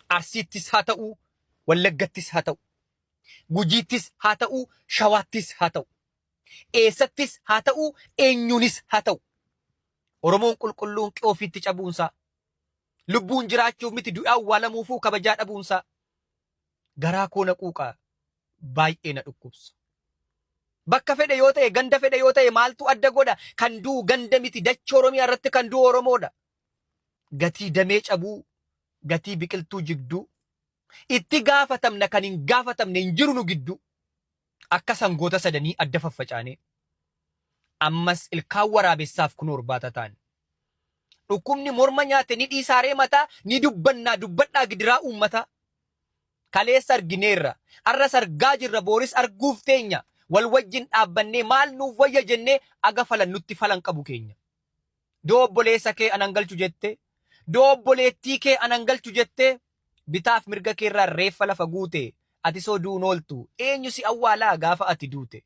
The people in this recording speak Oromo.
Arsiittis haa ta'u, Wallaggattis haa ta'u, Gujiittis haa ta'u, Shawaattis haa ta'u, eessattis haa ta'u, eenyuunis haa ta'u. Oromoon qulqulluun qe'ee ofiitti cabuunsaa, lubbuun jiraachuuf miti du'aa awwaalamuufuu kabajaa dhabuunsaa garaa koo na quuqaa, baay'ee na dhukkubsa. Bakka fedhe yoo ta'e, ganda fedhe yoo ta'e, maaltu adda godha? Kan du'u ganda miti, dachee Oromiyaa irratti kan du'u Oromoodha. Gatii damee cabuu, gatii biqiltuu jigduu, itti gaafatamna kan hin gaafatamne hin jiru nu gidduu. Akka sangoota sadanii adda faffacaane. Ammas ilkaan waraabessaaf kun horbaata ta'an. Dhukkubni morma nyaate ni dhiisaaree mataa, ni dubbadhaa gidiraa uummataa. Kaleessa argineerra, arras argaa jirra, booris arguuf teenya. Wal wajjin dhaabbannee maal nuuf wayya jennee aga falan nutti falan qabu keenya. Doo obboleessa kee anan galchu jettee, doo obboleettii kee anan galchu jettee, bitaaf mirga keerraa reeffa lafa guute, ati soo duun ooltu, eenyu si awwaalaa gaafa ati duute.